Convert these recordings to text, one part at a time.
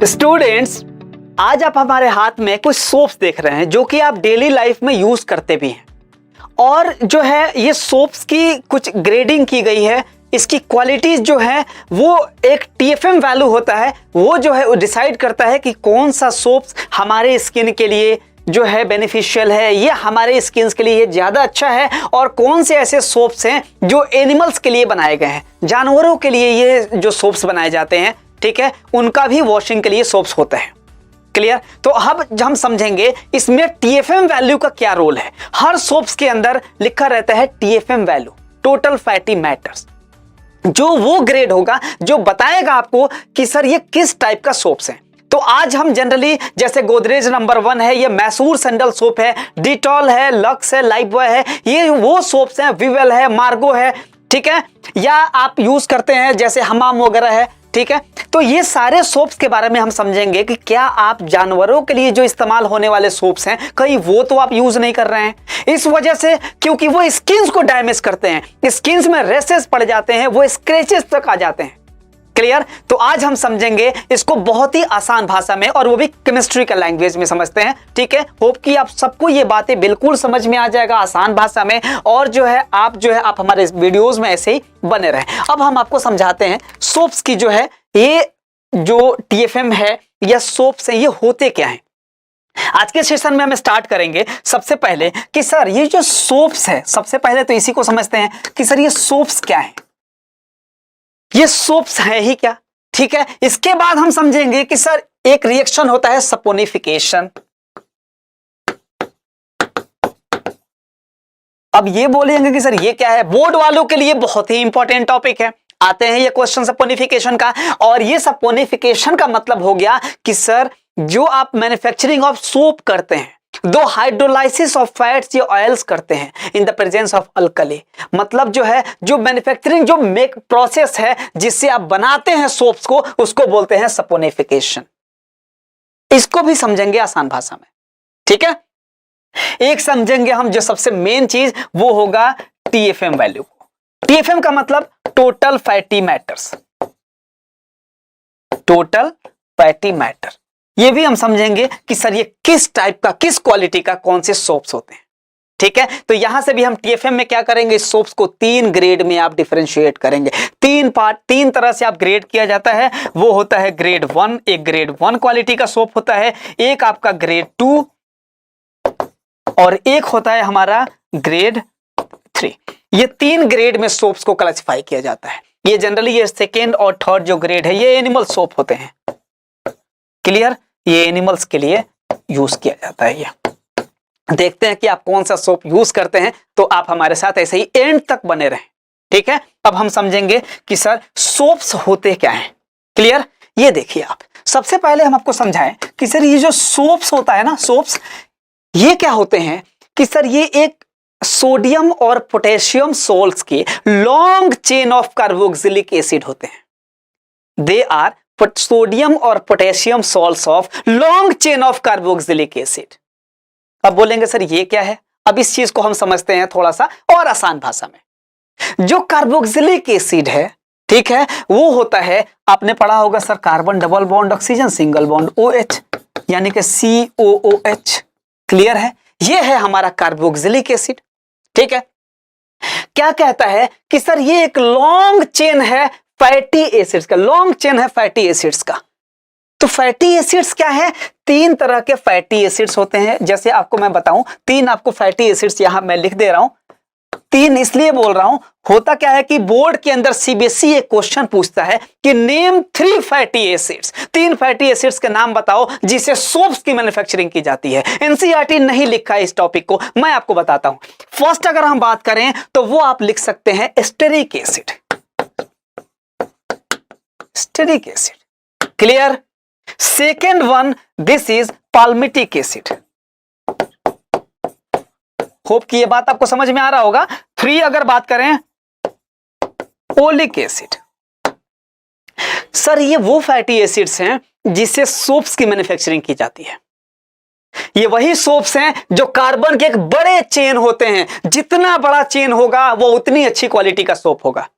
Students, आज आप हमारे हाथ में कुछ सोप्स देख रहे हैं जो कि आप डेली लाइफ में यूज करते भी हैं। और जो है ये सोप्स की कुछ ग्रेडिंग की गई है। इसकी क्वालिटीज जो है वो एक टीएफएम वैल्यू होता है, वो जो है वो डिसाइड करता है कि कौन सा सोप्स हमारे स्किन के लिए जो है बेनिफिशियल है, ये हमारे स्किन के लिए ज्यादा अच्छा है, और कौन से ऐसे सोप्स हैं जो एनिमल्स के लिए बनाए गए हैं, जानवरों के लिए ये जो सोप्स बनाए जाते हैं, ठीक है, उनका भी वॉशिंग के लिए सोप्स होता है। क्लियर? तो अब हम समझेंगे इसमें टीएफएम वैल्यू का क्या रोल है। हर सोप्स के अंदर लिखा रहता है TFM value, total fatty matters, जो वो ग्रेड होगा जो बताएगा आपको कि सर ये किस टाइप का सोप्स है। तो आज हम जनरली जैसे गोदरेज नंबर 1 है, ये मैसूर सैंडल सोप है, डिटॉल है, लक्स है, लाइफबॉय है, ये वो सोप्स हैं, विवेल है, मार्गो है, ठीक है, या आप यूज करते हैं जैसे हमाम वगैरह है, ठीक है। तो ये सारे सोप्स के बारे में हम समझेंगे कि क्या आप जानवरों के लिए जो इस्तेमाल होने वाले सोप्स हैं कहीं वो तो आप यूज नहीं कर रहे हैं, इस वजह से क्योंकि वो स्किन्स को डैमेज करते हैं, स्किन्स में रेसेस पड़ जाते हैं, वो स्क्रैचेस तक आ जाते हैं। क्लियर? तो आज हम समझेंगे इसको बहुत ही आसान भाषा में, और वो भी केमिस्ट्री का लैंग्वेज में समझते हैं, ठीक है। होप कि आप सबको ये बातें बिल्कुल समझ में आ जाएगा आसान भाषा में, और जो है आप हमारे वीडियोस में ऐसे ही बने रहें। अब हम आपको समझाते हैं सोप्स की जो है ये जो टीएफएम है या सोप्स है ये होते क्या हैं। आज के सेशन में हम स्टार्ट करेंगे सबसे पहले कि सर ये जो सोप्स है, सबसे पहले तो इसी को समझते हैं कि सर ये सोप्स क्या है, ये सोप्स है ही क्या, ठीक है। इसके बाद हम समझेंगे कि सर एक रिएक्शन होता है सपोनिफिकेशन। अब ये बोलेंगे कि सर ये क्या है, बोर्ड वालों के लिए बहुत ही इंपॉर्टेंट टॉपिक है। आते हैं ये क्वेश्चन सपोनिफिकेशन का, और ये सपोनिफिकेशन का मतलब हो गया कि सर जो आप मैन्युफैक्चरिंग ऑफ सोप करते हैं, दो हाइड्रोलाइसिस ऑफ फैट्स या ऑयल्स करते हैं in the presence of alkali, मतलब जो है जो मैन्युफैक्चरिंग जो मेक प्रोसेस है जिससे आप बनाते हैं सोप्स को, उसको बोलते हैं सपोनिफिकेशन। इसको भी समझेंगे आसान भाषा में, ठीक है। एक समझेंगे हम जो सबसे मेन चीज, वो होगा टीएफएम वैल्यू को। टीएफएम का मतलब total fatty matters, total fatty matter. ये भी हम समझेंगे कि सर ये किस टाइप का, किस क्वालिटी का, कौन से सोप्स होते हैं, ठीक है। तो यहां से भी हम टीएफएम में क्या करेंगे, सोप्स को 3 ग्रेड में आप डिफरेंशिएट करेंगे। 3 तरह से आप ग्रेड किया जाता है। वो होता है ग्रेड 1, एक ग्रेड 1 क्वालिटी का सोप होता है, एक आपका ग्रेड 2, और एक होता है हमारा ग्रेड 3। ये 3 ग्रेड में सोप्स को क्लासिफाई किया जाता है। ये जनरली ये सेकेंड और थर्ड जो ग्रेड है ये एनिमल सोप होते हैं। क्लियर? ये एनिमल्स के लिए यूज किया जाता है। ये देखते हैं कि आप कौन सा सोप यूज करते हैं, तो आप हमारे साथ ऐसे ही एंड तक बने रहें, ठीक है। अब हम समझेंगे कि सर सोप्स होते क्या हैं। क्लियर? ये देखिए, आप सबसे पहले हम आपको समझाएं कि सर ये जो सोप्स होता है ना, सोप्स ये क्या होते हैं कि सर ये एक सोडियम और पोटेशियम सोल्ट्स के long chain of carboxylic acid होते हैं। दे आर सोडियम और potassium salts of long chain of carboxylic acid. अब बोलेंगे सर ये क्या है, अब इस चीज को हम समझते हैं थोड़ा सा और आसान भाषा में। जो कार्बोक्सिलिक एसिड है, ठीक है, वो होता है, आपने पढ़ा होगा sir, carbon double bond oxygen single bond OH, यानी कि COOH। क्लियर है? ये है हमारा कार्बोक्सिलिक एसिड, ठीक है। क्या कहता है कि सर ये एक लॉन्ग चेन है फैटी एसिड्स का, लॉन्ग चेन है फैटी एसिड्स का। तो फैटी एसिड्स क्या है? 3 तरह के फैटी एसिड्स होते हैं। जैसे आपको मैं बताऊं, 3 आपको फैटी एसिड्स यहां मैं लिख दे रहा हूं। 3 इसलिए बोल रहा हूं, होता क्या है कि बोर्ड के अंदर सीबीएसई एक क्वेश्चन पूछता है कि name 3 fatty acids, 3 fatty acids के नाम बताओ जिससे सोप्स की मैन्युफैक्चरिंग की जाती है। एनसीईआरटी नहीं लिखा है इस टॉपिक को, मैं आपको बताता हूं। फर्स्ट अगर हम बात करें तो वो आप लिख सकते हैं stearic acid, stearic acid. Clear? Second one, this is palmitic acid. Hope कि ये बात आपको समझ में आ रहा होगा। 3 अगर बात करें, ओलिक एसिड। सर ये वो फैटी एसिड्स हैं जिससे सोप्स की मैन्युफैक्चरिंग की जाती है। ये वही सोप्स हैं जो कार्बन के एक बड़े चेन होते हैं, जितना बड़ा चेन होगा वो उतनी अच्छी क्वालिटी का सोप होगा।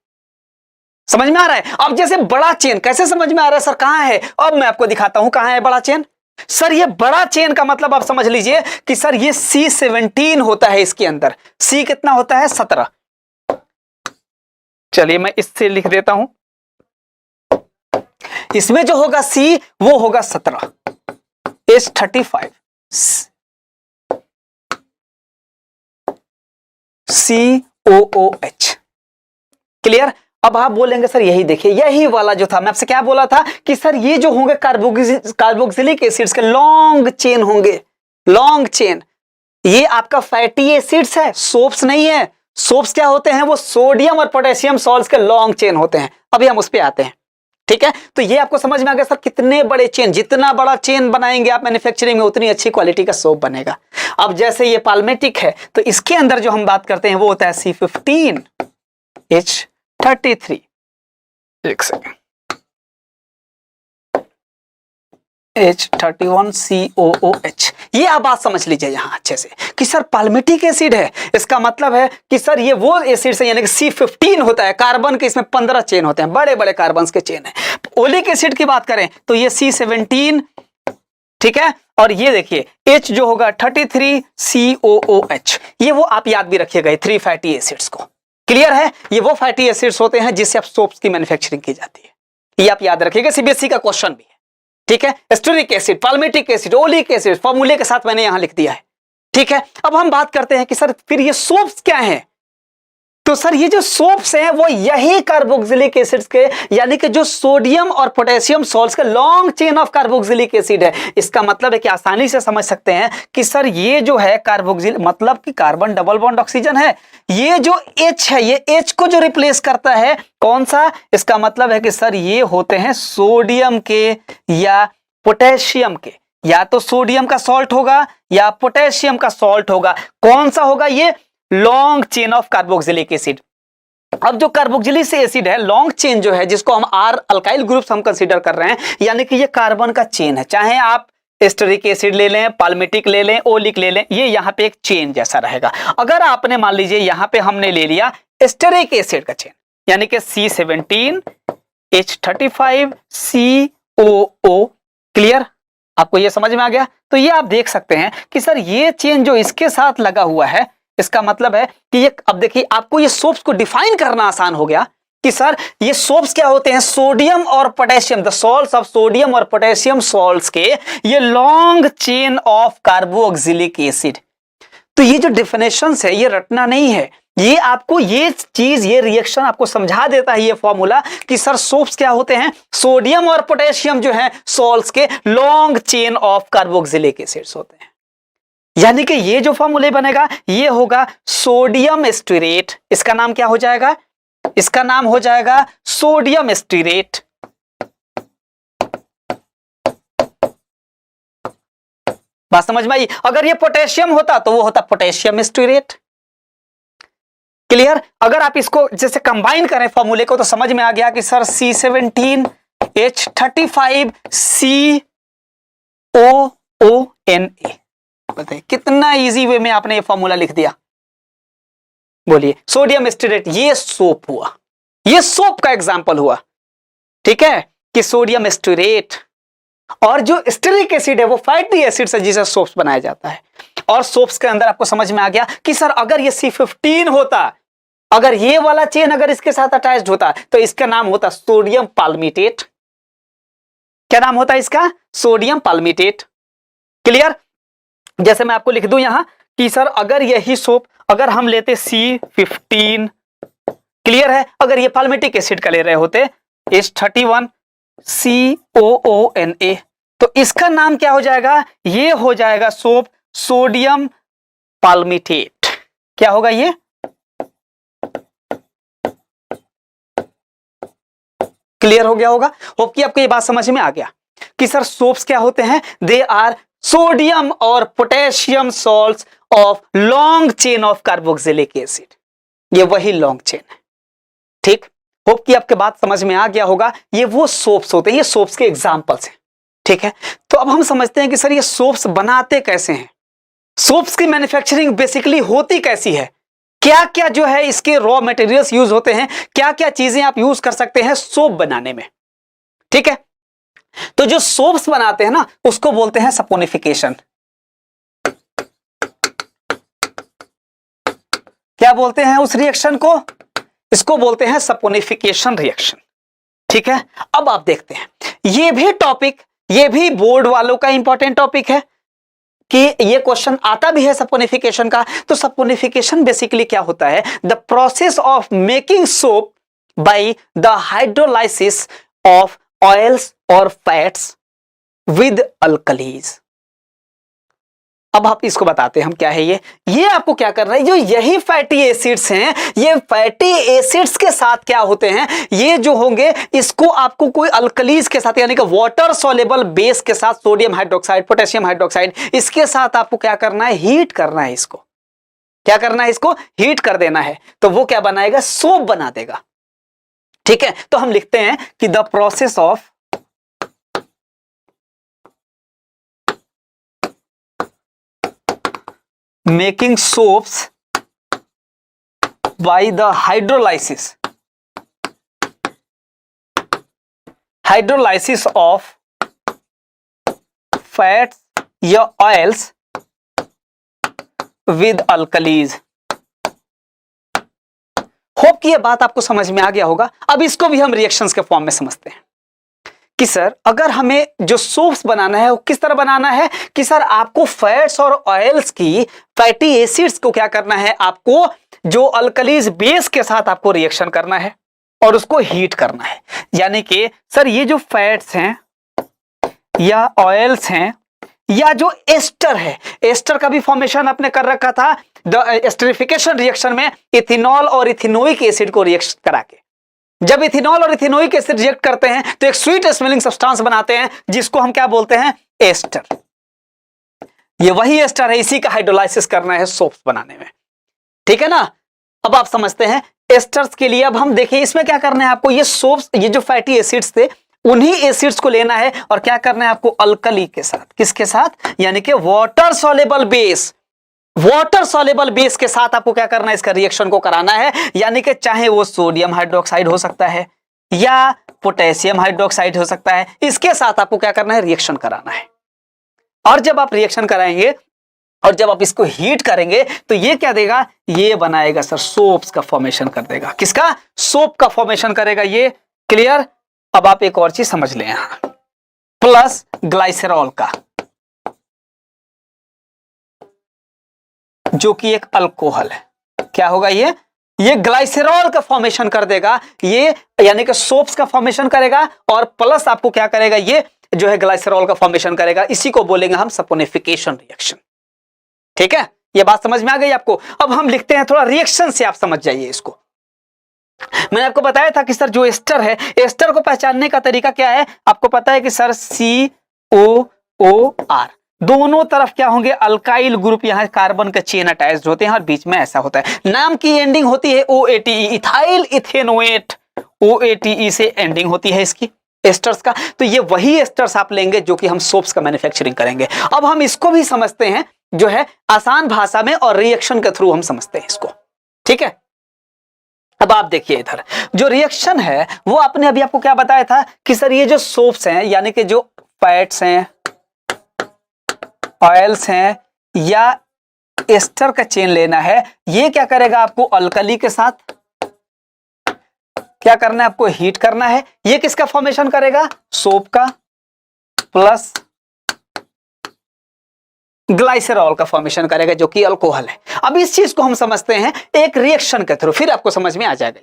समझ में आ रहा है? अब जैसे बड़ा चेन कैसे समझ में आ रहा है सर, कहां है? अब मैं आपको दिखाता हूं कहां है बड़ा चेन। सर ये बड़ा चेन का मतलब आप समझ लीजिए कि सर ये C17 होता है, इसके अंदर C कितना होता है? 17। चलिए मैं इससे लिख देता हूं, इसमें जो होगा C वो होगा 17, H35 COOH। क्लियर? अब आप बोलेंगे सर यही देखिए, यही वाला जो था, मैं आपसे क्या बोला था कि सर ये जो होंगे कार्बोक्सिलिक एसिड्स के लॉन्ग चेन होंगे, लॉन्ग चेन। ये आपका फैटी एसिड्स है, सोप्स नहीं है। सोप्स क्या होते हैं? वो सोडियम और पोटेशियम सॉल्ट्स के लॉन्ग चेन होते हैं। अभी हम उस पे आते हैं, ठीक है? तो ये आपको समझ में आ गया सर, कितने बड़े चेन, जितना बड़ा चेन बनाएंगे आप मैन्युफैक्चरिंग में उतनी अच्छी क्वालिटी का सोप बनेगा। अब जैसे ये पाल्मेटिक है तो इसके अंदर जो हम बात करते हैं वो होता है C15 H33, एक सेकेंड, H31 COOH। ये आप बात समझ लीजिए यहां अच्छे से कि सर पाल्मेटिक एसिड है, इसका मतलब है कि सर ये वो एसिड है, यानी कि C15 होता है। कार्बन के इसमें 15 चेन होते हैं, बड़े बड़े कार्बन के चेन है। ओलिक एसिड की बात करें तो ये C17, ठीक है, और ये देखिए H जो होगा 33 COOH। ये वो आप याद भी रखिएगा 3 फैटी एसिड्स को। क्लियर है? ये वो फैटी एसिड्स होते हैं जिससे आप सोप्स की मैन्युफैक्चरिंग की जाती है। ये आप याद रखिएगा, सीबीएसई का क्वेश्चन भी है, ठीक है? Stearic acid, palmitic acid, oleic acid, फॉर्मूले के साथ मैंने यहां लिख दिया है, ठीक है? अब हम बात करते हैं कि सर फिर ये सोप्स क्या हैं। तो सर ये जो सोप्स हैं वो यही कार्बोक्सिलिक एसिड्स के, यानी कि जो सोडियम और पोटेशियम सॉल्ट्स का long chain of carboxylic acid है। इसका मतलब है कि आसानी से समझ सकते हैं कि सर ये जो है कार्बोक्सिल, मतलब कि कार्बन डबल बॉन्ड ऑक्सीजन है। ये जो H है, ये H को जो रिप्लेस करता है कौन सा? इसका मतलब है कि सर ये होते हैं सोडियम के या पोटेशियम के, या तो सोडियम का सॉल्ट होगा या पोटेशियम का सॉल्ट होगा। कौन सा होगा? ये long chain of carboxylic acid. अब जो कार्बोक्सिलिक एसिड है लॉन्ग चेन जो है, जिसको हम R अल्काइल ग्रुप्स हम कंसीडर कर रहे हैं, यानी कि ये कार्बन का चेन है। चाहे आप एस्टरिक एसिड ले लें, पाल्मेटिक ले लें, ओलिक ले लें, ये यहां पे एक चेन जैसा रहेगा। अगर आपने मान लीजिए यहां पे हमने ले लिया एस्टरिक एसिड का चेन, यानी कि C17 H35 COO। क्लियर? आपको ये समझ में आ गया? तो ये आप देख सकते हैं कि सर ये चेन जो इसके साथ लगा हुआ है, इसका मतलब है कि ये, अब देखिए आपको ये सोप्स को डिफाइन करना आसान हो गया कि सर ये सोप्स क्या होते हैं? सोडियम और potassium, the salts of sodium और पोटेशियम सॉल्ट्स के ये long chain of carboxylic acid. तो ये जो डेफिनेशन है ये रटना नहीं है, ये आपको ये चीज, ये रिएक्शन आपको समझा देता है, ये फॉर्मूला कि सर सोप्स क्या होते हैं? सोडियम और पोटेशियम जो है सॉल्ट्स के long chain of carboxylic acids होते हैं। यानी कि ये जो फॉर्मूले बनेगा ये होगा सोडियम स्टीरेट। इसका नाम क्या हो जाएगा? इसका नाम हो जाएगा सोडियम स्टीरेट। बात समझ में आई? अगर ये पोटेशियम होता तो वो होता पोटेशियम स्टीरेट। क्लियर? अगर आप इसको जैसे कंबाइन करें फॉर्मूले को तो समझ में आ गया कि सर C17 H35 COONA। बताइए कितना इजी वे में आपने ये फॉर्मूला लिख दिया। बोलिए, सोडियम स्टीरेट ये सोप हुआ, ये सोप का एग्जांपल हुआ, ठीक है, कि सोडियम स्टीरेट। और जो स्टीरिक एसिड है वो फैटी एसिड से जिसे सोप्स बनाया जाता है। और सोप्स के अंदर आपको समझ में आ गया कि सर अगर ये C15 होता, अगर ये वाला चेन अगर इसके साथ अटैच्ड होता तो इसका नाम होता सोडियम पाल्मिटेट। क्या नाम होता है इसका? Sodium palmitate. क्लियर? जैसे मैं आपको लिख दूं यहां कि सर अगर यही सोप अगर हम लेते C15, क्लियर है, अगर ये पाल्मेटिक एसिड का ले रहे होते H31 COONA, तो इसका नाम क्या हो जाएगा? ये हो जाएगा सोप सोडियम पाल्मिटेट। क्या होगा ये? क्लियर हो गया होगा? होप कि आपको ये बात समझ में आ गया कि सर सोप्स क्या होते हैं? दे आर सोडियम और potassium salts of long chain of carboxylic acid. ये वही लॉन्ग चेन है, ठीक? होप कि आपके बात समझ में आ गया होगा। ये वो सोप्स होते हैं, ये सोप्स के एग्जांपल्स हैं, ठीक है? तो अब हम समझते हैं कि सर ये सोप्स बनाते कैसे हैं, सोप्स की मैन्युफैक्चरिंग बेसिकली होती कैसी है। क्या क्या जो है इसके रॉ मटेरियल्स यूज होते हैं, क्या क्या चीजें आप यूज कर सकते हैं सोप बनाने में। ठीक है, तो जो सोप्स बनाते हैं ना उसको बोलते हैं सपोनिफिकेशन। क्या बोलते हैं उस रिएक्शन को? इसको बोलते हैं सपोनिफिकेशन रिएक्शन। ठीक है, अब आप देखते हैं ये भी टॉपिक, ये भी बोर्ड वालों का इंपॉर्टेंट टॉपिक है कि ये क्वेश्चन आता भी है सपोनिफिकेशन का। तो सपोनिफिकेशन बेसिकली क्या होता है? The process of making soap by the hydrolysis of oils और फैट्स विद अल्कलीज। अब आप इसको बताते हैं हम क्या है ये आपको क्या करना है, जो यही फैटी एसिड्स हैं, ये फैटी एसिड्स के साथ क्या होते हैं, ये जो होंगे इसको आपको कोई अल्कलीज के साथ यानी कि वाटर सॉल्युबल बेस के साथ, सोडियम हाइड्रोक्साइड, पोटेशियम हाइड्रोक्साइड, इसके साथ आपको क्या करना है, हीट करना है। इसको क्या करना है, इसको हीट कर देना है, तो वो क्या बनाएगा, सोप बना देगा। ठीक है, तो हम लिखते हैं कि the process of making soaps by the hydrolysis of fats या oils with alkalis। होप कि ये बात आपको समझ में आ गया होगा। अब इसको भी हम रिएक्शंस के फॉर्म में समझते हैं कि सर अगर हमें जो सोप्स बनाना है वो किस तरह बनाना है, कि सर आपको फैट्स और ऑयल्स की, फैटी एसिड्स को क्या करना है, आपको जो अल्कलीज बेस के साथ आपको रिएक्शन करना है और उसको हीट करना है। यानी कि सर ये जो फैट्स हैं या ऑयल्स हैं या जो एस्टर है, एस्टर का भी फॉर्मेशन आपने कर रखा था द एस्टरिफिकेशन रिएक्शन में, इथेनॉल और इथेनोइक एसिड को रिएक्ट करा के। जब इथेनॉल और इथेनोइक एसिड रिएक्ट करते हैं तो एक स्वीट स्मेलिंग सब्सटेंस बनाते हैं जिसको हम क्या बोलते हैं, एस्टर। ये वही एस्टर है, इसी का हाइड्रोलाइसिस करना है सोप्स बनाने में। ठीक है ना, अब आप समझते हैं एस्टर्स के लिए। अब हम देखिए इसमें क्या करना है आपको, ये सोप्स, ये जो फैटी एसिड्स थे उन्हीं एसिड्स को लेना है और क्या करना है आपको, अल्कली के साथ। किसके साथ, यानी कि water soluble base, water soluble base के साथ आपको क्या करना है, इसका रिएक्शन को कराना है। यानी कि चाहे वो सोडियम हाइड्रोक्साइड हो सकता है या पोटेशियम हाइड्रोक्साइड हो सकता है, इसके साथ आपको क्या करना है, रिएक्शन कराना है। और जब आप रिएक्शन कराएंगे और जब आप इसको हीट करेंगे तो ये क्या देगा, ये बनाएगा सर सोप्स का फॉर्मेशन कर देगा। किसका, सोप का फॉर्मेशन करेगा ये। क्लियर। अब आप एक और चीज समझ लें यहां, प्लस ग्लाइसेरॉल का, जो कि एक अल्कोहल है। क्या होगा ये ग्लाइसेरॉल का फॉर्मेशन कर देगा, ये यानी कि सोप्स का फॉर्मेशन करेगा और प्लस आपको क्या करेगा, ये जो है ग्लाइसेरॉल का फॉर्मेशन करेगा। इसी को बोलेंगे हम सपोनिफिकेशन रिएक्शन। ठीक है, ये बात समझ में आ गई आपको। अब हम लिखते हैं, थोड़ा रिएक्शन से आप समझ जाइए इसको। मैंने आपको बताया था कि सर जो एस्टर है, एस्टर को पहचानने का तरीका क्या है, आपको पता है कि सर COOR, दोनों तरफ क्या होंगे, अल्काइल ग्रुप, यहां कार्बन का चेन अटैच्ड होते हैं और बीच में ऐसा होता है। नाम की एंडिंग होती है OATE, इथाइल इथेनोएट, OATE से एंडिंग होती है इसकी एस्टर्स का। तो ये वही एस्टर्स आप लेंगे जो कि हम सोप्स का मैन्युफैक्चरिंग करेंगे। अब हम इसको भी समझते हैं जो है आसान भाषा में और रिएक्शन के थ्रू हम समझते हैं इसको। ठीक है, अब आप देखिए इधर जो रिएक्शन है वो आपने अभी आपको क्या बताया था कि सर ये जो सोप्स हैं यानी कि जो फैट्स हैं, ऑयल्स हैं या एस्टर का चेन लेना है, ये क्या करेगा, आपको अल्कली के साथ क्या करना है, आपको हीट करना है। ये किसका फॉर्मेशन करेगा, सोप का, प्लस ग्लाइसेरॉल का फॉर्मेशन करेगा जो कि अल्कोहल है। अब इस चीज को हम समझते हैं एक रिएक्शन के थ्रू, फिर आपको समझ में आ जाएगा।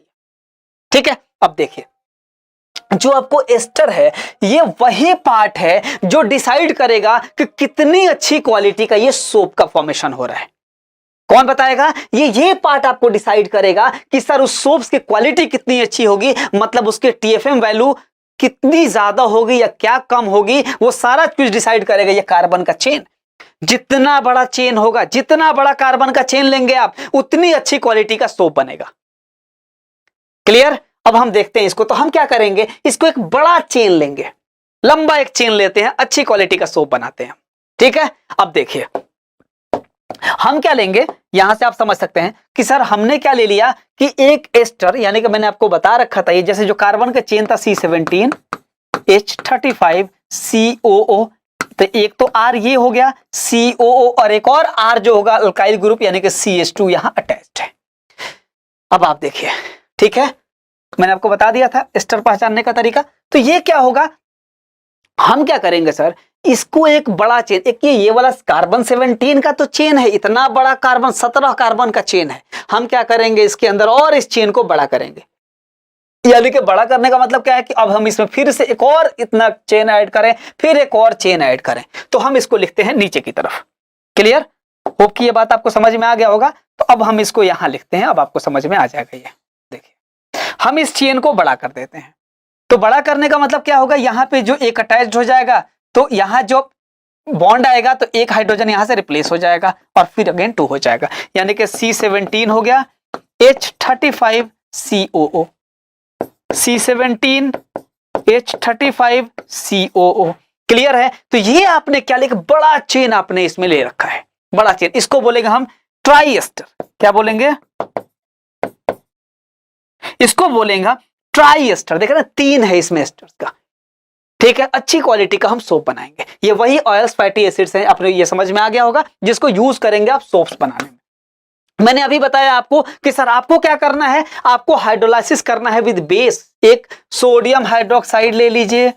ठीक है, अब देखिए जो आपको एस्टर है ये वही पार्ट है जो डिसाइड करेगा कि कितनी अच्छी क्वालिटी का ये सोप का फॉर्मेशन हो रहा है। कौन बताएगा, ये पार्ट आपको डिसाइड करेगा कि सर उस सोप्स की क्वालिटी कितनी अच्छी होगी, मतलब उसके TFM वैल्यू कितनी ज्यादा होगी या क्या कम होगी, वो सारा कुछ डिसाइड करेगा ये कार्बन का चेन। जितना बड़ा चेन होगा, जितना बड़ा कार्बन का चेन लेंगे आप, उतनी अच्छी क्वालिटी का सोप बनेगा। क्लियर। अब हम देखते हैं इसको, तो हम क्या करेंगे, इसको एक बड़ा चेन लेंगे, लंबा एक चेन लेते हैं, अच्छी क्वालिटी का सोप बनाते हैं। ठीक है, अब देखिए हम क्या लेंगे, यहां से आप समझ सकते हैं कि सर हमने क्या ले लिया कि एक एस्टर, यानी कि मैंने आपको बता रखा था ये जैसे जो कार्बन का चेन था C17 H35 COO, तो एक तो R ये हो गया COO और एक और R जो होगा अल्काइल ग्रुप यानी कि CH2 यहां अटैच्ड है। अब आप देखिए, ठीक है, मैंने आपको बता दिया था एस्टर पहचानने का तरीका। तो ये क्या होगा, हम क्या करेंगे सर, इसको एक बड़ा चेन, एक ये वाला कार्बन 17 का तो चेन है, इतना बड़ा कार्बन 17 कार्बन का चेन है, हम क्या करेंगे इसके अंदर और इस चेन को बड़ा करेंगे। यानी कि बड़ा करने का मतलब क्या है कि अब हम इसमें फिर से एक और इतना चेन ऐड करें, फिर एक और चेन ऐड करें, तो हम इसको लिखते हैं नीचे की तरफ। क्लियर, होप कि ये बात आपको समझ में आ गया होगा। तो अब हम इसको यहां लिखते हैं, अब आपको समझ में आ जाएगा। ये देखिए, हम इस चेन को बड़ा कर देते हैं। तो बड़ा करने का मतलब क्या होगा, यहां पे जो एक अटैच्ड हो जाएगा, तो यहां जो बॉन्ड आएगा तो एक हाइड्रोजन यहां से रिप्लेस हो जाएगा और फिर अगेन 2 हो जाएगा, यानी कि C17 हो गया H35 COO, C17 H35 COO। Clear है। तो ये आपने क्या लिखा, बड़ा चेन आपने इसमें ले रखा है, बड़ा चेन, इसको बोलेंगे हम ट्राई एस्टर। क्या बोलेंगे, इसको बोलेंगे ट्राई एस्टर। देखा ना, 3 है इसमें एस्टर्स का, ठीक है, अच्छी क्वालिटी का हम सोप बनाएंगे। ये वही ऑयल्स फैटी एसिड्स हैं, अपने ये समझ में आ गया होगा, जिसको यूज करेंगे आप सोप्स बनाने में। मैंने अभी बताया आपको कि सर आपको क्या करना है, आपको हाइड्रोलाइसिस करना है विद बेस। एक सोडियम हाइड्रोक्साइड ले लीजिए,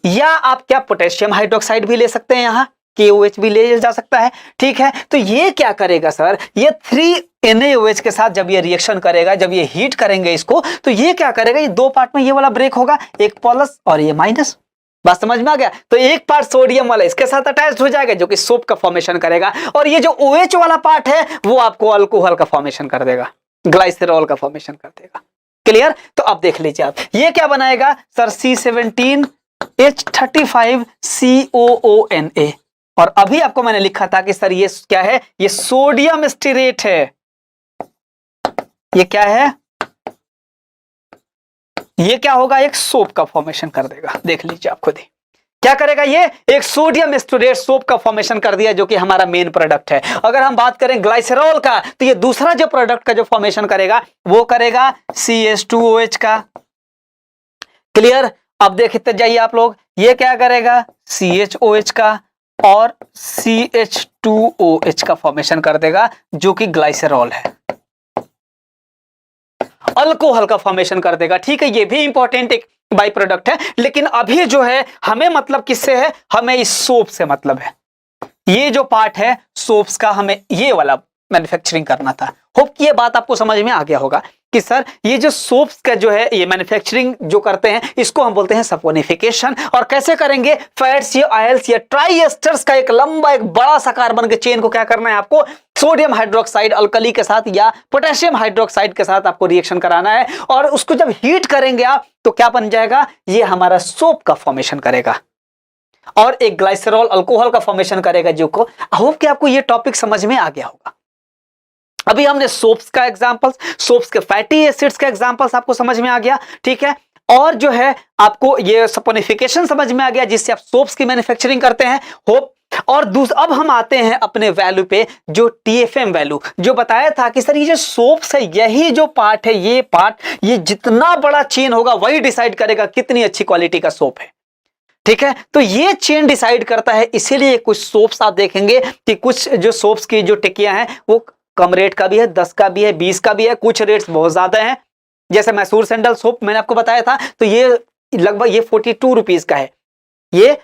या आप क्या पोटेशियम हाइड्रोक्साइड भी ले सकते हैं, यहां KOH भी ले जा सकता है, ठीक है। तो ये क्या करेगा सर, ये 3NaOH के साथ जब ये रिएक्शन करेगा, जब ये हीट करेंगे इसको, तो ये क्या करेगा, ये 2 पार्ट में ये वाला ब्रेक होगा, एक प्लस और ये माइनस। बात समझ में आ गया। तो एक पार्ट सोडियम वाला इसके साथ अटैच्ड हो जाएगा जो कि सोप का फॉर्मेशन करेगा, और ये जो OH वाला पार्ट है वो आपको अल्कोहल का फॉर्मेशन कर देगा, ग्लाइसरॉल का फॉर्मेशन कर देगा। क्लियर। तो अब देख लीजिए आप, ये क्या बनाएगा सर, C17 H35 COONA। और अभी आपको मैंने लिखा था कि सर ये क्या है, ये सोडियम स्टीरेट है। ये क्या है, ये क्या होगा, एक सोप का फॉर्मेशन कर देगा। देख लीजिए आप खुद ही क्या करेगा, ये एक सोडियम स्टीरेट सोप का फॉर्मेशन कर दिया, जो कि हमारा मेन प्रोडक्ट है। अगर हम बात करें ग्लाइसरॉल का, तो ये दूसरा जो प्रोडक्ट का जो फॉर्मेशन करेगा वो करेगा CH2OH का। क्लियर। अब देखते जाइए आप लोग, ये क्या करेगा, CHOH का और CH2OH का फॉर्मेशन कर देगा, जो कि ग्लाइसरॉल है, अल्कोहल का फॉर्मेशन कर देगा। ठीक है, ये भी इंपॉर्टेंट एक बाई प्रोडक्ट है, लेकिन अभी जो है हमें मतलब किससे है, हमें इस सोप से मतलब है। ये जो पार्ट है सोप्स का, हमें ये वाला मैन्युफैक्चरिंग करना था। होप कि ये बात आपको समझ में आ गया होगा कि सर ये जो सोप्स का जो है ये मैन्युफैक्चरिंग जो करते हैं, इसको हम बोलते हैं सपोनिफिकेशन। और कैसे करेंगे, फैट्स या ऑयल्स या ट्राई एस्टर्स का एक लंबा एक बड़ा सा कार्बन के चेन को क्या करना है, आपको सोडियम हाइड्रोक्साइड अल्कली के साथ या पोटेशियम हाइड्रोक्साइड के साथ आपको रिएक्शन कराना है, और उसको जब हीट करेंगे आप तो क्या बन जाएगा, ये हमारा सोप का फॉर्मेशन करेगा और एक ग्लाइसरॉल अल्कोहल का फॉर्मेशन करेगा। जो को होप कि आपको ये टॉपिक समझ में आ गया होगा। अभी हमने सोप्स का एग्जांपल्स, सोप्स के फैटी एसिड्स का एग्जांपल्स आपको समझ में आ गया, ठीक है। और जो है आपको ये सपोनिफिकेशन समझ में आ गया, जिससे आप सोप्स की मैन्युफैक्चरिंग करते हैं। होप। और अब हम आते हैं अपने वैल्यू पे, जो TFM वैल्यू जो बताया था कि सर ये जो सोप्स है, यही जो पार्ट है, ये पार्ट, ये जितना बड़ा चेन होगा वही डिसाइड करेगा कितनी अच्छी क्वालिटी का सोप है। ठीक है, तो ये चेन डिसाइड करता है। इसीलिए कुछ सोप्स आप देखेंगे कि कुछ जो सोप्स की जो टिकियां हैं वो कम रेट का भी है, 10 का भी है, 20 का भी है, कुछ रेट्स बहुत ज्यादा हैं। जैसे मैसूर सैंडल सोप मैंने आपको बताया था, तो ये लगभग ये 42 रुपीज का है ये।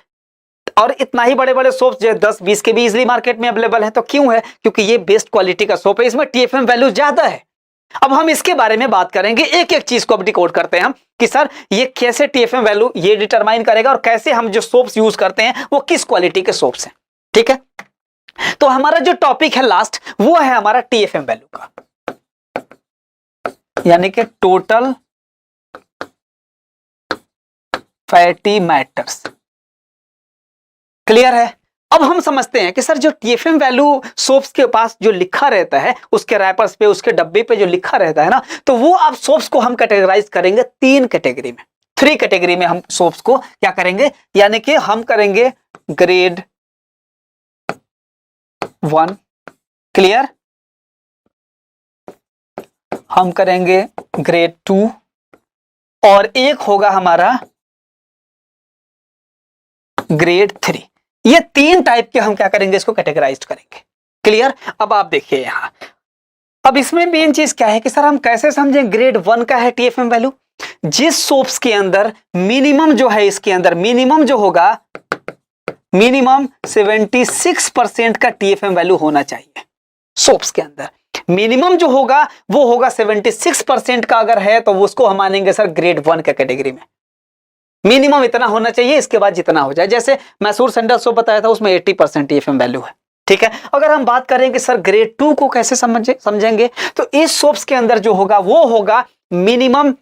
और इतना ही बड़े बड़े सोप्स जो 10-20 के भी इजिली मार्केट में अवेलेबल है। तो क्यों है, क्योंकि ये बेस्ट क्वालिटी का सोप है, इसमें TFM वैल्यू ज्यादा है। अब हम इसके बारे में बात करेंगे, एक एक चीज को अब डिकोड करते हैं हम कि सर ये कैसे TFM वैल्यू ये डिटरमाइन करेगा, और कैसे हम जो सोप्स यूज करते हैं वो किस क्वालिटी के सोप्स हैं। ठीक है, तो हमारा जो टॉपिक है लास्ट, वो है हमारा TFM वैल्यू का, यानी कि टोटल फैटी मैटर्स। क्लियर है। अब हम समझते हैं कि सर जो TFM वैल्यू सोप्स के पास जो लिखा रहता है, उसके रैपर्स पे, उसके डब्बे पे जो लिखा रहता है ना, तो वो आप सोप्स को हम कैटेगराइज करेंगे 3 कैटेगरी में, 3 कैटेगरी में हम सोप्स को क्या करेंगे, यानी कि हम करेंगे ग्रेड 1, क्लियर। हम करेंगे ग्रेड 2 और एक होगा हमारा ग्रेड 3। ये 3 टाइप के हम क्या करेंगे, इसको कैटेगराइज करेंगे। क्लियर। अब आप देखिए यहां, अब इसमें मेन चीज क्या है कि सर हम कैसे समझें ग्रेड 1 का है टीएफएम वैल्यू। जिस सोप्स के अंदर मिनिमम जो है, इसके अंदर मिनिमम जो होगा, मिनिमम 76% का टीएफएम वैल्यू होना चाहिए। सोप्स के अंदर मिनिमम जो होगा वो होगा 76% का। अगर है तो उसको हम मानेंगे सर ग्रेड 1 के कैटेगरी में। मिनिमम इतना होना चाहिए, इसके बाद जितना हो जाए। जैसे मैसूर सैंडल सोप बताया था, उसमें 80% टीएफएम वैल्यू है। ठीक है। अगर हम बात करें कि सर ग्रेड 2 को कैसे समझेंगे, तो इस सोप्स के अंदर जो होगा वो होगा मिनिमम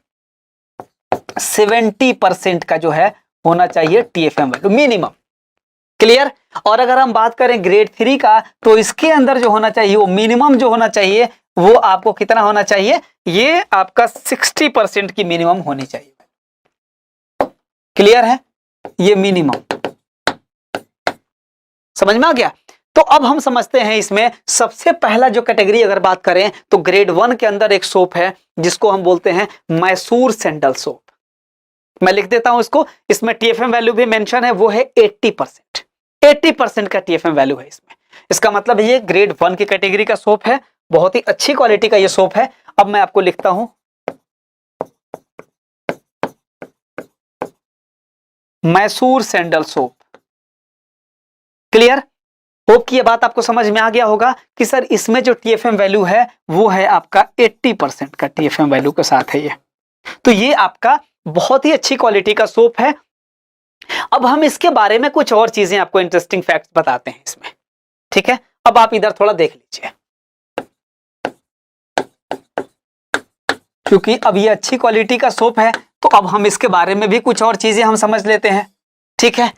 70% का जो है होना चाहिए टीएफएम वैल्यू, मिनिमम। क्लियर। और अगर हम बात करें ग्रेड 3 का, तो इसके अंदर जो होना चाहिए वो मिनिमम जो होना चाहिए वो आपको कितना होना चाहिए, ये आपका 60% की मिनिमम होनी चाहिए। क्लियर है, ये मिनिमम समझ में आ गया। तो अब हम समझते हैं इसमें सबसे पहला जो कैटेगरी अगर बात करें तो ग्रेड 1 के अंदर एक सोप है जिसको हम बोलते हैं मैसूर सैंडल सोप। मैं लिख देता हूं इसको, इसमें टीएफएम वैल्यू भी मेंशन है, वो है 80%। 80% का टीएफएम वैल्यू है इसमें। इसका मतलब ये ग्रेड 1 की कैटेगरी का सोप है, बहुत ही अच्छी क्वालिटी का ये सोप है। अब मैं आपको लिखता हूं Mysore sandal soap. Clear. Hope कि ये बात आपको समझ में आ गया होगा कि सर इसमें जो टीएफएम वैल्यू है वो है आपका 80% का टीएफएम वैल्यू के साथ है ये। तो ये आपका बहुत ही अच्छी क्वालिटी का सोप है। अब हम इसके बारे में कुछ और चीजें आपको इंटरेस्टिंग फैक्ट्स बताते हैं इसमें। ठीक है। अब आप इधर थोड़ा देख लीजिए, क्योंकि अब ये अच्छी क्वालिटी का सोप है तो अब हम इसके बारे में भी कुछ और चीजें हम समझ लेते हैं। ठीक है,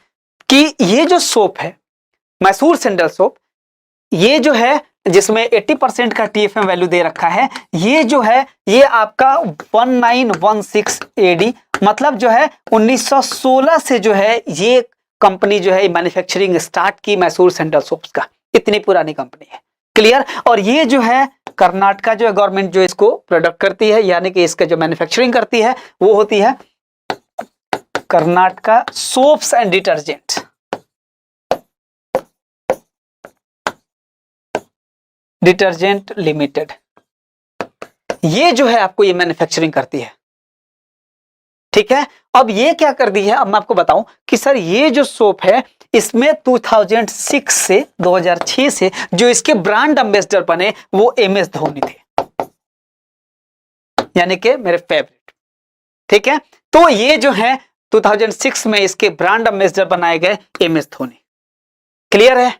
कि ये जो सोप है मैसूर सैंडल सोप, ये जो है जिसमें 80% का टीएफएम वैल्यू दे रखा है, ये जो है ये आपका 1916 एडी, मतलब जो है 1916 से जो है ये कंपनी जो है मैन्युफैक्चरिंग स्टार्ट की मैसूर सैंडल सोप्स का। इतनी पुरानी कंपनी है। क्लियर। और ये जो है कर्नाटका जो है गवर्नमेंट जो इसको प्रोडक्ट करती है, यानी कि इसका जो मैन्युफैक्चरिंग करती है वो होती है Karnataka soaps and detergent limited. ये जो है आपको ये मैन्युफैक्चरिंग करती है। ठीक है। अब ये क्या कर दी है, अब मैं आपको बताऊं कि सर ये जो सोप है इसमें 2006 से 2006 से जो इसके ब्रांड एम्बेसडर बने वो एमएस धोनी थे, यानी कि मेरे फेवरेट। ठीक है। तो ये जो है 2006 में इसके ब्रांड एम्बेसडर बनाए गए एमएस धोनी। क्लियर है,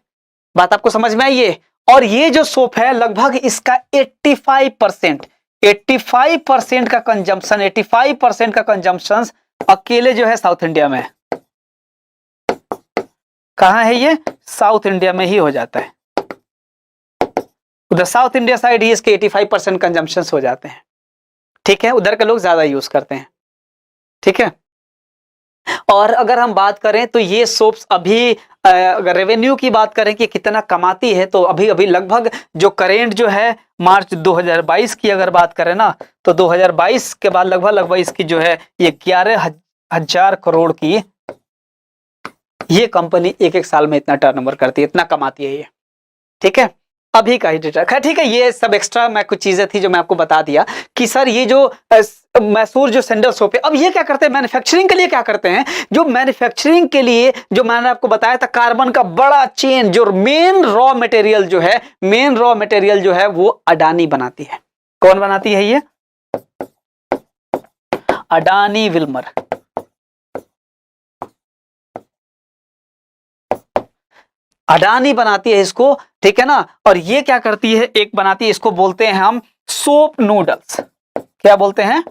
बात आपको समझ में आई है। और ये जो सोप है लगभग इसका 85% का कंजम्पशन, 85% का कंजम्पशन अकेले जो है साउथ इंडिया में है। कहां है ये, साउथ इंडिया में ही हो जाता है। उधर साउथ इंडिया साइड ही इसके 85% कंजम्पशन हो जाते हैं। ठीक है, उधर के लोग ज्यादा यूज करते हैं। ठीक है। और अगर हम बात करें तो ये सोप्स अभी अगर रेवेन्यू की बात करें कि कितना कमाती है, तो अभी अभी लगभग जो करेंट जो है मार्च 2022 की अगर बात करें ना, तो 2022 के बाद लगभग इसकी जो है ये 11,000 करोड़ की ये कंपनी एक साल में इतना टर्नओवर करती है, इतना कमाती है ये। ठीक है, अभी का ही डेटा। खैर ठीक है, ये सब एक्स्ट्रा मैं कुछ चीजें थी जो मैं आपको बता दिया कि सर ये जो मैसूर जो सैंडल सोप है, अब ये क्या करते हैं मैन्युफैक्चरिंग के लिए, क्या करते हैं जो मैन्युफैक्चरिंग के लिए जो मैंने आपको बताया था कार्बन का बड़ा चेन, जो मेन रॉ मटेरियल जो है वो अडानी बनाती है। कौन बनाती है ये, अडानी विल्मर। अडानी बनाती है इसको। ठीक है ना। और ये क्या करती है, एक बनाती है, इसको बोलते हैं हम सोप नूडल्स। क्या बोलते हैं,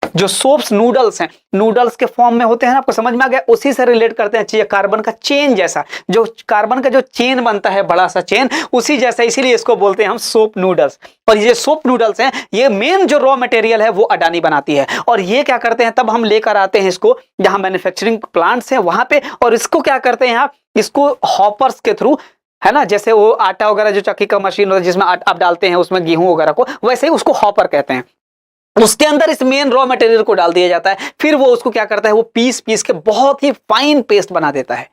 जो सोप्स नूडल्स हैं, नूडल्स के फॉर्म में होते हैं ना, आपको समझ में आ गया। उसी से रिलेट करते हैं, चाहिए कार्बन का चेन जैसा, जो कार्बन का जो चेन बनता है बड़ा सा चेन, उसी जैसा, इसीलिए इसको बोलते हैं हम सोप नूडल्स। और ये सोप नूडल्स हैं, ये मेन जो रॉ मटेरियल है वो अडानी बनाती है। और ये क्या करते हैं, तब हम लेकर आते हैं इसको जहां मैन्युफैक्चरिंग प्लांट्स हैं वहां पे, और इसको क्या करते हैं आप, इसको हॉपर्स के थ्रू है ना, जैसे वो आटा वगैरह जो चक्की का मशीन होता है जिसमें आप डालते हैं उसमें गेहूं वगैरह को, वैसे ही उसको हॉपर कहते हैं। उसके अंदर इस मेन रॉ मटेरियल को डाल दिया जाता है, फिर वो उसको क्या करता है, वो पीस पीस के बहुत ही फाइन पेस्ट बना देता है।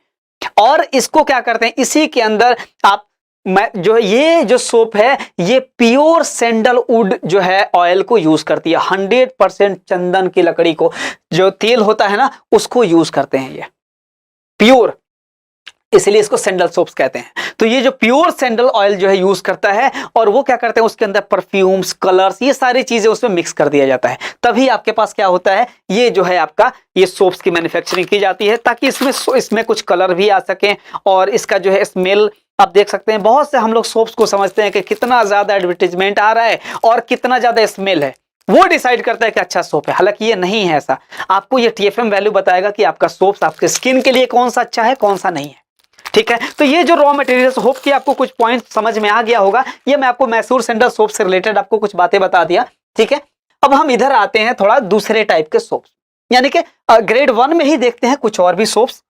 और इसको क्या करते हैं, इसी के अंदर आप जो ये जो सोप है ये प्योर सैंडलवुड जो है ऑयल को यूज करती है, 100% चंदन की लकड़ी को, जो तेल होता है ना उसको यूज करते हैं ये प्योर, इसलिए इसको सैंडल सोप्स कहते हैं। तो ये जो प्योर सैंडल ऑयल जो है यूज करता है, और वो क्या करते हैं उसके अंदर परफ्यूम्स, कलर्स, ये सारी चीजें उसमें मिक्स कर दिया जाता है, तभी आपके पास क्या होता है, ये जो है आपका ये सोप्स की मैन्युफैक्चरिंग की जाती है, ताकि इसमें कुछ कलर भी आ सके, और इसका जो है स्मेल आप देख सकते हैं। बहुत से हम लोग सोप्स को समझते हैं कि कितना ज्यादा एडवर्टीजमेंट आ रहा है और कितना ज्यादा स्मेल है, वो डिसाइड करता है कि अच्छा सोप है, हालांकि ये नहीं है ऐसा। आपको ये TFM वैल्यू बताएगा कि आपका सोप्स आपके स्किन के लिए कौन सा अच्छा है कौन सा नहीं है, ठीक है। तो ये जो रॉ मटेरियल्स, होप कि आपको कुछ पॉइंट समझ में आ गया होगा। ये मैं आपको मैसूर सैंडल सोप से रिलेटेड आपको कुछ बातें बता दिया, ठीक है। अब हम इधर आते हैं थोड़ा दूसरे टाइप के सोप्स, यानी कि ग्रेड 1 में ही देखते हैं कुछ और भी सोप्स,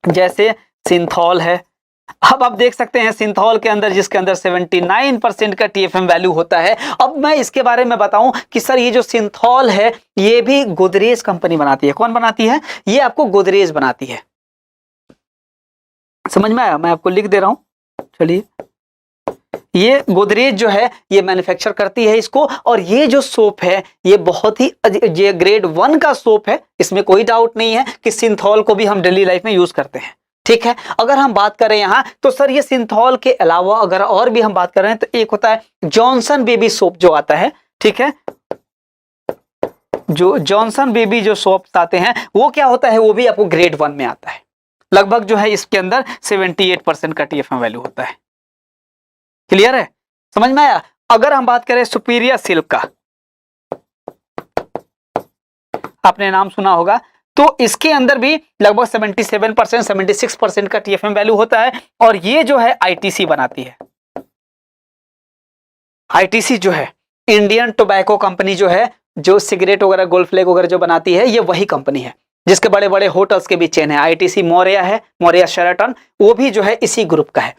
जैसे सिंथॉल है। अब आप देख सकते हैं सिंथॉल के अंदर, जिसके अंदर 79% का TFM वैल्यू होता है। अब मैं इसके बारे में बताऊं कि सर ये जो सिंथॉल है ये भी गोदरेज कंपनी बनाती है। कौन बनाती है? ये आपको गोदरेज बनाती है, समझ में आया? मैं आपको लिख दे रहा हूं, चलिए। ये गोदरेज जो है ये मैन्युफैक्चर करती है इसको, और ये जो सोप है ये बहुत ही ये ग्रेड 1 का सोप है, इसमें कोई डाउट नहीं है कि सिंथॉल को भी हम डेली लाइफ में यूज करते हैं, ठीक है। अगर हम बात करें यहां तो सर ये सिंथॉल के अलावा अगर और भी हम बात कर रहे हैं तो एक होता है जॉनसन बेबी सोप जो आता है, ठीक है। जो जॉनसन बेबी जो सोप्स आते हैं वो क्या होता है, वो भी आपको ग्रेड 1 में आता है। लगभग जो है इसके अंदर 78% का TFM वैल्यू होता है। क्लियर है, समझ में आया? अगर हम बात करें सुपीरियर सिल्क का, आपने नाम सुना होगा, तो इसके अंदर भी लगभग 77% 76% का TFM वैल्यू होता है, और ये जो है ITC बनाती है। ITC जो है इंडियन टोबैको कंपनी जो है, जो सिगरेट वगैरह गोल्ड फ्लैग वगैरह जो बनाती है, ये वही कंपनी है, जिसके बड़े बड़े होटल्स के भी चेन है। ITC मौर्या है, मौर्या शेराटन, वो भी जो है इसी ग्रुप का है।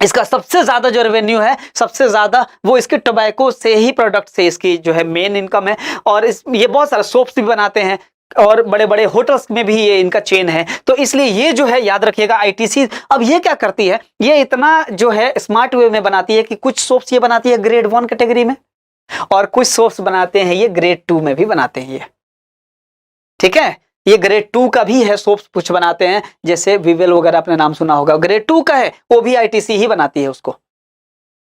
इसका सबसे ज्यादा जो रेवेन्यू है, सबसे ज्यादा वो इसके टोबैको से ही, प्रोडक्ट से इसकी जो है मेन इनकम है। और ये बहुत सारे सोप्स भी बनाते हैं, और बड़े बड़े होटल्स में भी ये इनका चेन है। तो इसलिए ये जो है याद रखिएगा ITC। अब ये क्या करती है, ये इतना जो है स्मार्ट वे में बनाती है कि कुछ सोप्स ये बनाती है ग्रेड 1 कैटेगरी में, और कुछ सोप्स बनाते हैं ये ग्रेड 2 में भी बनाते हैं ये, ठीक है। ये ग्रेड 2 का भी है सोप्स कुछ बनाते हैं, जैसे विवेल वगैरह आपने नाम सुना होगा, ग्रेड 2 का है, वो भी ITC ही बनाती है उसको।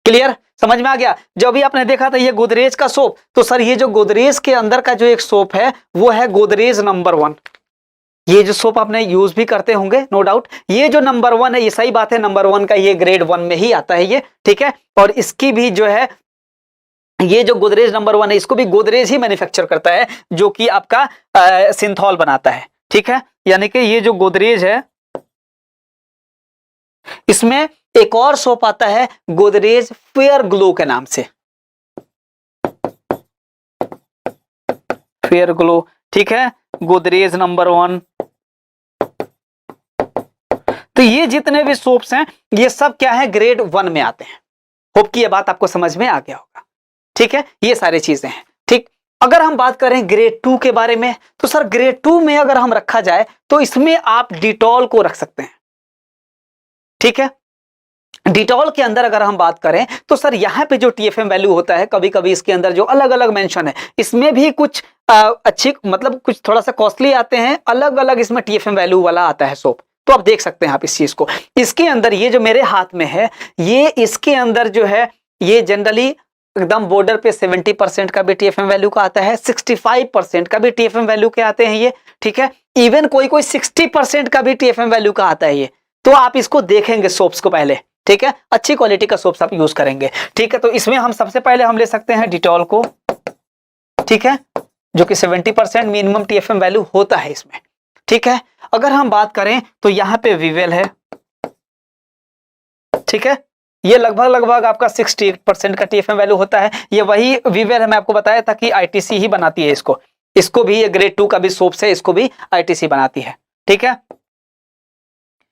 क्लियर, समझ में आ गया? जो भी आपने देखा था ये गोदरेज का सोप, तो सर ये जो गोदरेज के अंदर का जो एक सोप है वो है गोदरेज नंबर 1। ये जो सोप आपने यूज भी करते होंगे नो डाउट। ये जो नंबर 1 है, ये सही बात है, नंबर 1 का ये ग्रेड 1 में ही आता है ये, ठीक है। और इसकी भी जो है ये जो गोदरेज नंबर 1 है, इसको भी गोदरेज ही मैन्युफैक्चर करता है, जो कि आपका सिंथॉल बनाता है, ठीक है। यानी कि ये जो गोदरेज है, इसमें एक और सोप आता है गोदरेज फेयर ग्लो के नाम से, फेयर ग्लो, ठीक है, गोदरेज नंबर 1। तो ये जितने भी सोप्स हैं ये सब क्या है, ग्रेड 1 में आते हैं। होप कि ये बात आपको समझ में आ गया होगा, ठीक है। ये सारी चीजें हैं, ठीक। अगर हम बात करें ग्रेड 2 के बारे में, तो सर ग्रेड 2 में अगर हम रखा जाए तो इसमें आप डिटॉल को रख सकते हैं, ठीक है। डिटॉल के अंदर अगर हम बात करें तो सर यहां पे जो TFM वैल्यू होता है, कभी कभी इसके अंदर जो अलग अलग मेंशन है, इसमें भी कुछ अच्छी, मतलब कुछ थोड़ा सा कॉस्टली आते हैं, अलग अलग इसमें TFM वैल्यू वाला आता है सोप। तो आप देख सकते हैं आप इस चीज को। इसके अंदर ये जो मेरे हाथ में है, ये इसके अंदर जो है ये जनरली एकदम बॉर्डर पे 70% का भी TFM वैल्यू का आता है, 65% का भी TFM वैल्यू के आते हैं ये, ठीक है। इवन कोई कोई 60% का भी TFM वैल्यू का आता है ये। तो आप इसको देखेंगे सोप्स को पहले, ठीक है, अच्छी क्वालिटी का सोप्स आप यूज करेंगे, ठीक है। तो इसमें हम सबसे पहले हम ले सकते हैं डिटॉल को, ठीक है, जो कि 70% मिनिमम TFM वैल्यू होता है इसमें, ठीक है। अगर हम बात करें तो यहां पे विवेल है, ठीक है, ये लगभग लगभग आपका 68% का TFM वैल्यू होता है। ये वही विवेल है, मैं आपको बताया था कि ITC ही बनाती है इसको। इसको भी ये ग्रेड 2 का भी सोप्स है, इसको भी ITC बनाती है, ठीक है।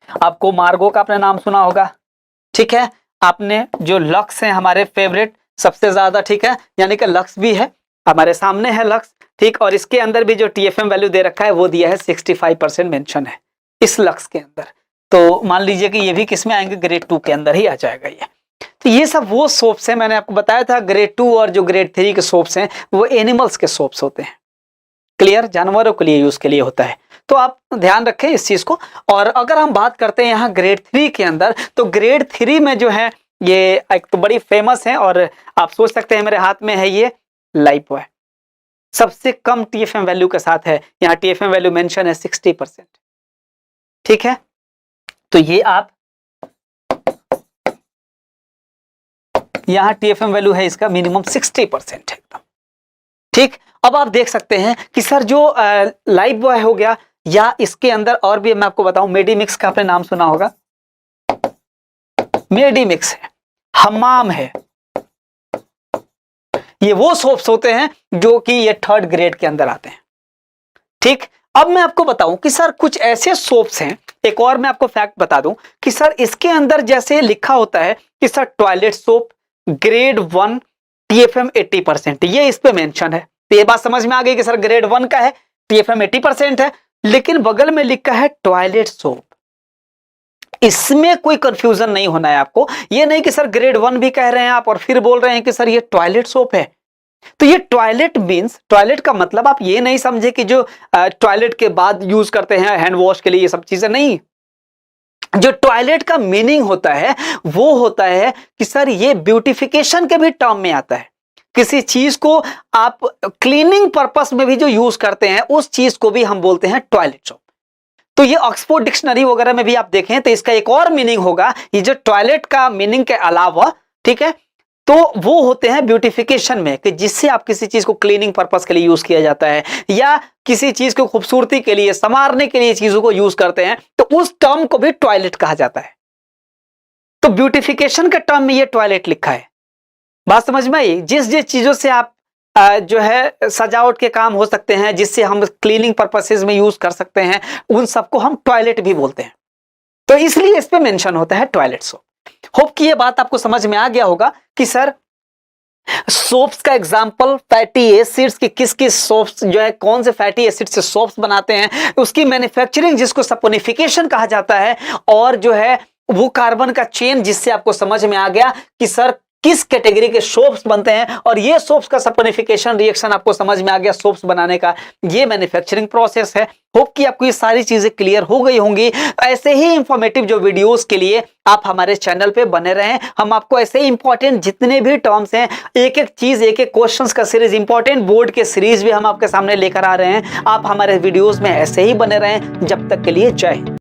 आपको मार्गो का आपने नाम सुना होगा, ठीक है। आपने जो लक्स है हमारे फेवरेट सबसे ज्यादा, ठीक है, यानी कि लक्स भी है हमारे सामने है लक्स, ठीक। और इसके अंदर भी जो टीएफएम वैल्यू दे रखा है वो दिया है 65% मेंशन है इस लक्स के अंदर। तो मान लीजिए कि ये भी किस में आएंगे, ग्रेड 2 के अंदर ही आ जाएगा ये। तो ये सब वो सोप्स हैं, मैंने आपको बताया था ग्रेड 2 और जो ग्रेड 3 के सोप्स हैं वो एनिमल्स के सोप्स होते हैं। क्लियर, जानवरों के लिए यूज के लिए होता है, तो आप ध्यान रखें इस चीज को। और अगर हम बात करते हैं यहाँ ग्रेड 3 के अंदर, तो ग्रेड 3 में जो है ये एक तो बड़ी फेमस है और आप सोच सकते हैं मेरे हाथ में है ये लाइफबॉय, सबसे कम टीएफएम वैल्यू के साथ है, यहाँ टीएफएम वैल्यू मेंशन है 60%, ठीक है। तो ये आप यहाँ टीएफएम वैल्यू है इसका मिनिमम 60% है एकदम, ठीक। अब आप देख सकते हैं कि सर जो लाइफबॉय हो गया, या इसके अंदर और भी मैं आपको बताऊं, मेडिमिक्स का आपने नाम सुना होगा, मेडिमिक्स है, हमाम है, ये वो सोप्स होते हैं जो कि ये 3rd ग्रेड के अंदर आते हैं, ठीक। अब मैं आपको बताऊं कि सर कुछ ऐसे सोप्स हैं, एक और मैं आपको फैक्ट बता दूं कि सर इसके अंदर जैसे लिखा होता है कि sir toilet soap grade 1 TFM 80%, ये इस पे मेंशन है। तो ये बात समझ में आ गई कि सर ग्रेड 1 का है, टीएफएम 80% है, लेकिन बगल में लिखा है टॉयलेट सोप। इसमें कोई कंफ्यूजन नहीं होना है आपको, ये नहीं कि सर ग्रेड 1 भी कह रहे हैं आप और फिर बोल रहे हैं कि सर ये टॉयलेट सोप है। तो ये टॉयलेट मींस, टॉयलेट का मतलब आप ये नहीं समझे कि जो टॉयलेट के बाद यूज करते हैं हैंड वॉश के लिए, ये सब चीजें नहीं। जो टॉयलेट का मीनिंग होता है वो होता है कि सर ये ब्यूटिफिकेशन के भी टर्म में आता है, किसी चीज को आप क्लीनिंग पर्पस में भी जो यूज करते हैं उस चीज को भी हम बोलते हैं टॉयलेट सोप। तो ये ऑक्सफोर्ड डिक्शनरी वगैरह में भी आप देखें तो इसका एक और मीनिंग होगा, ये जो टॉयलेट का मीनिंग के अलावा, ठीक है, तो वो होते हैं ब्यूटिफिकेशन में, कि जिससे आप किसी चीज को क्लीनिंग पर्पस के लिए यूज किया जाता है या किसी चीज को खूबसूरती के लिए संवारने के लिए चीजों को यूज करते हैं, तो उस टर्म को भी टॉयलेट कहा जाता है। तो ब्यूटिफिकेशन के टर्म में ये टॉयलेट लिखा है। बात समझ में आई? जिस जिस चीजों से आप जो है सजावट के काम हो सकते हैं, जिससे हम क्लीनिंग पर्पसेस में यूज कर सकते हैं, उन सबको हम टॉयलेट भी बोलते हैं। तो इसलिए इस पे मेंशन होता है टॉयलेट सोप। होप कि ये बात आपको समझ में आ गया होगा कि सर सोप्स का एग्जांपल फैटी एसिड्स की, किस किस सोप्स जो है कौन से फैटी एसिड से सोप्स बनाते हैं, उसकी मैन्युफैक्चरिंग जिसको सपोनिफिकेशन कहा जाता है, और जो है वो कार्बन का चेन, जिससे आपको समझ में आ गया कि सर किस कैटेगरी के सोप्स बनते हैं, और ये सोप्स का सपोनिफिकेशन रिएक्शन आपको समझ में आ गया सोप्स बनाने का, ये मैन्युफैक्चरिंग प्रोसेस है। होप कि आपको ये सारी चीजें क्लियर हो गई होंगी। ऐसे ही इंफॉर्मेटिव जो वीडियोस के लिए आप हमारे चैनल पे बने रहें। हम आपको ऐसे ही इंपॉर्टेंट जितने भी टर्म्स हैं, एक एक चीज, एक एक क्वेश्चंस का सीरीज, इंपॉर्टेंट बोर्ड के सीरीज भी हम आपके सामने लेकर आ रहे हैं। आप हमारे वीडियोस में ऐसे ही बने रहें। जब तक के लिए जय हिंद।